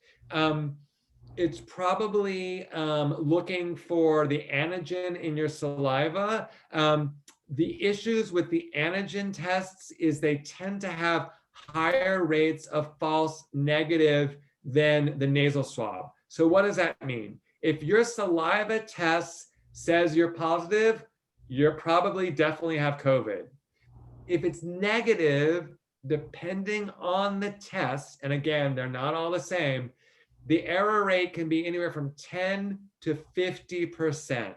It's probably looking for the antigen in your saliva. The issues with the antigen tests is they tend to have higher rates of false negative than the nasal swab. So what does that mean? If your saliva test says you're positive, you're probably definitely have COVID. If it's negative, depending on the test, and again, they're not all the same, the error rate can be anywhere from 10 to 50%.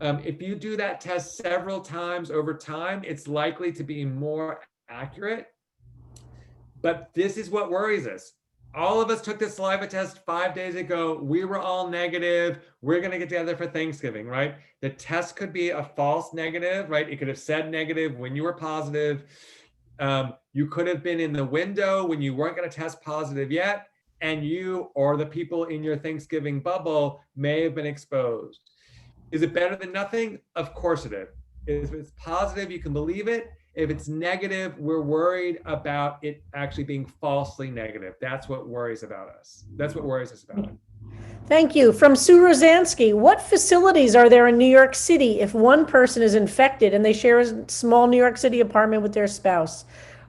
If you do that test several times over time, it's likely to be more accurate. But this is what worries us. All of us took the saliva test 5 days ago. We were all negative. We're going to get together for Thanksgiving, right? The test could be a false negative, right? It could have said negative when you were positive. You could have been in the window when you weren't going to test positive yet. And you or the people in your Thanksgiving bubble may have been exposed. Is it better than nothing? Of course it is. If it's positive, you can believe it. If it's negative, we're worried about it actually being falsely negative. That's what worries about us. That's what worries us about it. Thank you. From Sue Rosansky, what facilities are there in New York City if one person is infected and they share a small New York City apartment with their spouse?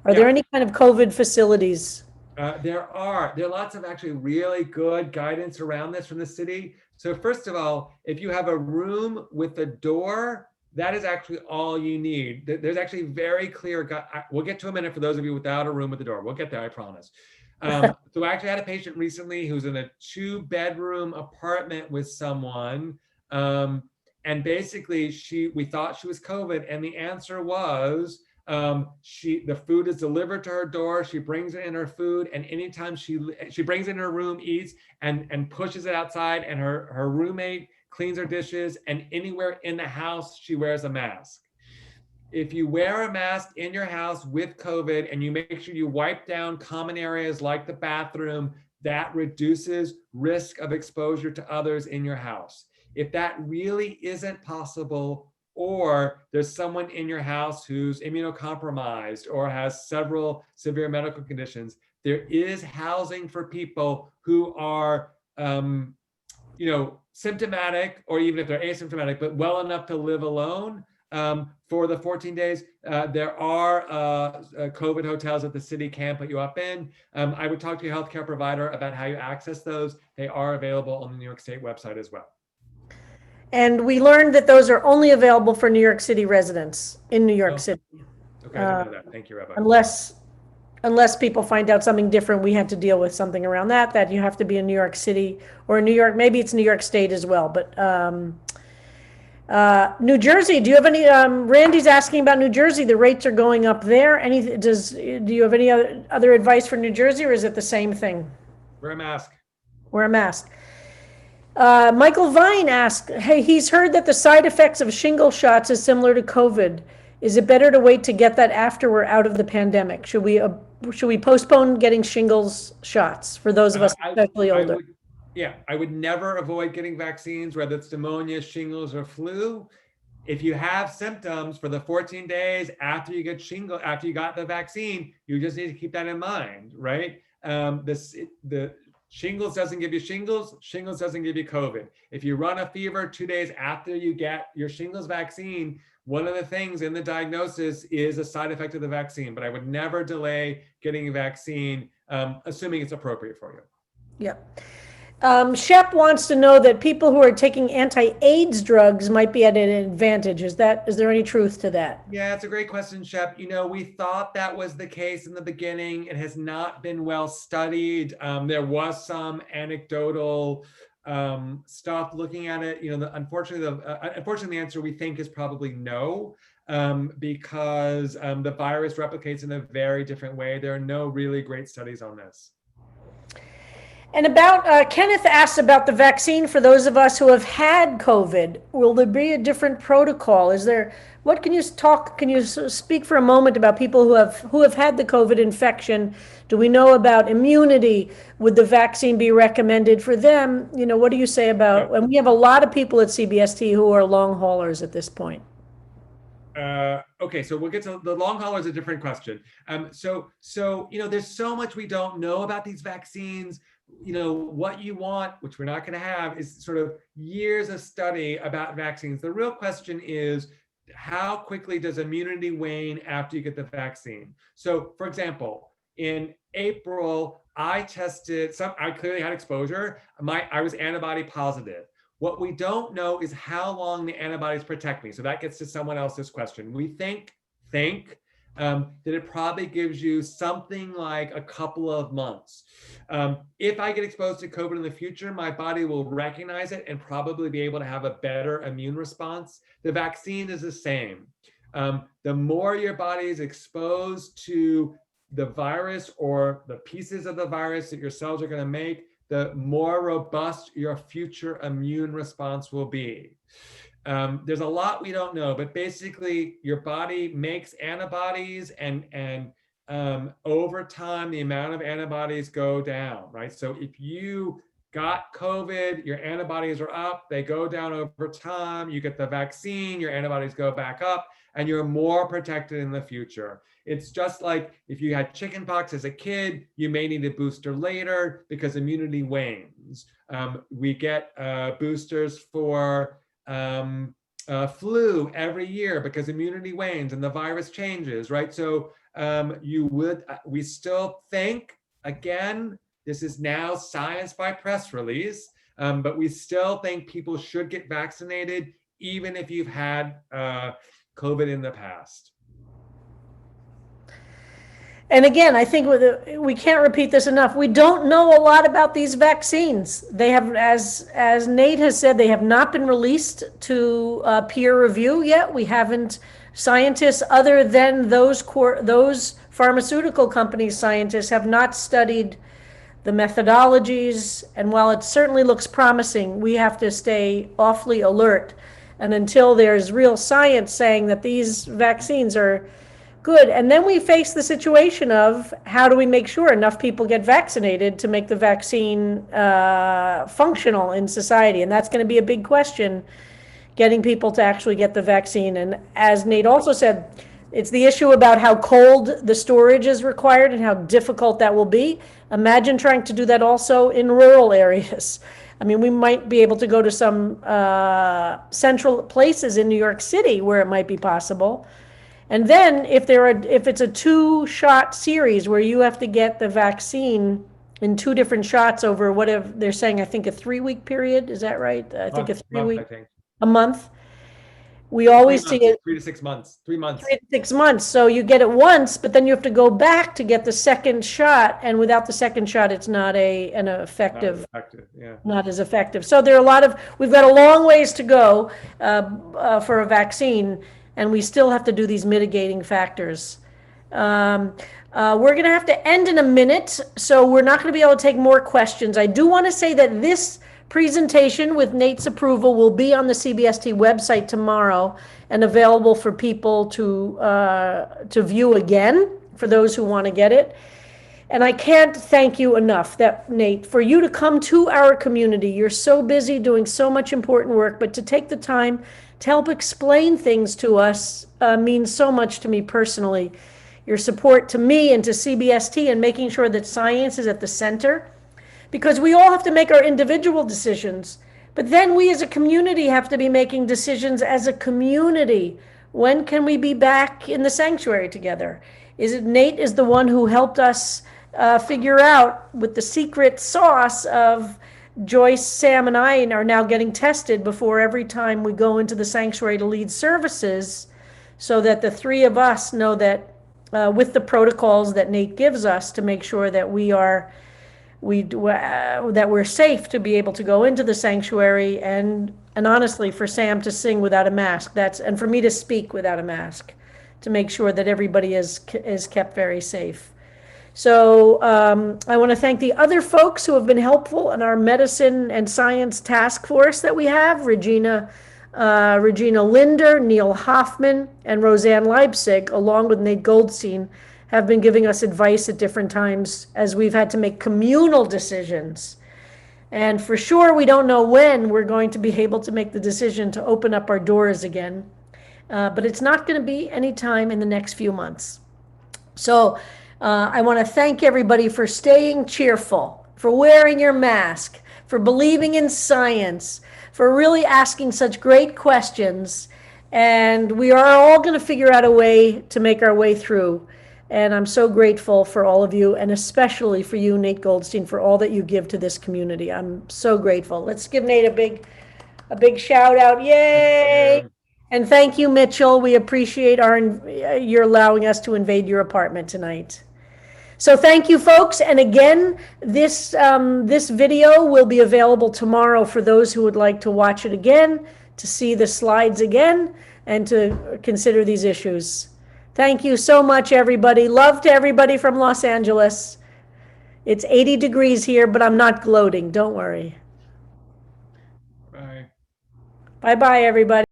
Are there any kind of COVID facilities? There are lots of actually really good guidance around this from the city. So first of all, if you have a room with a door, that is actually all you need. There's actually very clear, we'll get to a minute for those of you without a room with a door. We'll get there, I promise. So I actually had a patient recently who's in a 2-bedroom apartment with someone. And basically we thought she was COVID, and the answer was, the food is delivered to her door. She brings in her food, and anytime she brings in her room, eats, and pushes it outside, and her roommate cleans her dishes, and anywhere in the house she wears a mask. If you wear a mask in your house with COVID and you make sure you wipe down common areas like the bathroom, that reduces risk of exposure to others in your house. If that really isn't possible, or there's someone in your house who's immunocompromised or has several severe medical conditions, there is housing for people who are, symptomatic, or even if they're asymptomatic, but well enough to live alone. For the 14 days, there are COVID hotels that the city can put you up in. I would talk to your healthcare provider about how you access those. They are available on the New York State website as well. And we learned that those are only available for New York City residents in New York City. Okay, I didn't know that. Thank you, Rabbi. Unless people find out something different, we have to deal with something around that you have to be in New York City or New York, maybe it's New York State as well. But New Jersey, do you have any, Randy's asking about New Jersey, the rates are going up there. Do you have any other advice for New Jersey, or is it the same thing? Wear a mask. Wear a mask. Michael Vine asked, hey, he's heard that the side effects of shingle shots is similar to COVID. Is it better to wait to get that after we're out of the pandemic? Should we postpone getting shingles shots for those of us especially older? I would never avoid getting vaccines, whether it's pneumonia, shingles, or flu. If you have symptoms for the 14 days after you got the vaccine, you just need to keep that in mind, right? The shingles doesn't give you shingles. Shingles doesn't give you COVID. If you run a fever 2 days after you get your shingles vaccine, one of the things in the diagnosis is a side effect of the vaccine, but I would never delay getting a vaccine, assuming it's appropriate for you. Yeah. Shep wants to know that people who are taking anti-AIDS drugs might be at an advantage. Is there any truth to that? Yeah, it's a great question, Shep. We thought that was the case in the beginning. It has not been well studied. There was some anecdotal stuff looking at it. Unfortunately, the answer we think is probably no, because the virus replicates in a very different way. There are no really great studies on this. And about, Kenneth asked about the vaccine for those of us who have had COVID. Will there be a different protocol? Can you speak for a moment about people who have had the COVID infection? Do we know about immunity? Would the vaccine be recommended for them? What do you say about, and we have a lot of people at CBST who are long haulers at this point. Okay, so we'll get to the long hauler is a different question. So there's so much we don't know about these vaccines. What you want, which we're not going to have, is sort of years of study about vaccines. The real question is, how quickly does immunity wane after you get the vaccine? So, for example, in April, I clearly had exposure. I was antibody positive. What we don't know is how long the antibodies protect me. So that gets to someone else's question. We think that it probably gives you something like a couple of months. If I get exposed to COVID in the future, my body will recognize it and probably be able to have a better immune response. The vaccine is the same. The more your body is exposed to the virus or the pieces of the virus that your cells are going to make, the more robust your future immune response will be. There's a lot we don't know, but basically your body makes antibodies, and over time, the amount of antibodies go down, right? So if you got COVID, your antibodies are up, they go down over time, you get the vaccine, your antibodies go back up, and you're more protected in the future. It's just like if you had chickenpox as a kid, you may need a booster later because immunity wanes. We get boosters for flu every year because immunity wanes and the virus changes, right? So we still think, again, this is now science by press release, but we still think people should get vaccinated even if you've had COVID in the past. And again, I think we can't repeat this enough. We don't know a lot about these vaccines. They have, as Nate has said, they have not been released to peer review yet. We haven't, scientists other than those pharmaceutical companies' scientists have not studied the methodologies. And while it certainly looks promising, we have to stay awfully alert. And until there's real science saying that these vaccines are good. And then we face the situation of how do we make sure enough people get vaccinated to make the vaccine functional in society? And that's going to be a big question, getting people to actually get the vaccine. And as Nate also said, it's the issue about how cold the storage is required and how difficult that will be. Imagine trying to do that also in rural areas. I mean, we might be able to go to some central places in New York City where it might be possible. And then if it's a 2-shot series where you have to get the vaccine in 2 different shots over whatever they're saying, I think a 3-week period, is that right? I think a 3-week, a month. We always see it 3 to 6 months, 3 months. 3 to 6 months. So you get it once, but then you have to go back to get the second shot, and without the second shot, it's not an effective, not as effective. So there are we've got a long ways to go for a vaccine, and we still have to do these mitigating factors. We're going to have to end in a minute, so we're not going to be able to take more questions. I do want to say that this presentation, with Nate's approval, will be on the CBST website tomorrow and available for people to view again, for those who want to get it. And I can't thank you enough, Nate, for you to come to our community. You're so busy doing so much important work, but to take the time to help explain things to us means so much to me personally. Your support to me and to CBST and making sure that science is at the center, because we all have to make our individual decisions, but then we as a community have to be making decisions as a community. When can we be back in the sanctuary together? Nate is the one who helped us figure out, with the secret sauce of Joyce, Sam, and I are now getting tested before every time we go into the sanctuary to lead services, so that the 3 of us know that with the protocols that Nate gives us to make sure that that we're safe to be able to go into the sanctuary, and honestly, for Sam to sing without a mask, and for me to speak without a mask, to make sure that everybody is kept very safe. So I want to thank the other folks who have been helpful in our medicine and science task force that we have: Regina Linder, Neil Hoffman, and Roseanne Leipzig, along with Nate Goldstein, have been giving us advice at different times as we've had to make communal decisions. And for sure, we don't know when we're going to be able to make the decision to open up our doors again. But it's not going to be any time in the next few months. So I want to thank everybody for staying cheerful, for wearing your mask, for believing in science, for really asking such great questions. And we are all going to figure out a way to make our way through. And I'm so grateful for all of you, and especially for you, Nate Goldstein, for all that you give to this community. I'm so grateful. Let's give Nate a big shout out. Yay! And thank you, Mitchell. We appreciate your allowing us to invade your apartment tonight. So thank you, folks. And again, this video will be available tomorrow for those who would like to watch it again, to see the slides again, and to consider these issues. Thank you so much, everybody. Love to everybody from Los Angeles. It's 80 degrees here, but I'm not gloating. Don't worry. Bye. Bye-bye, everybody.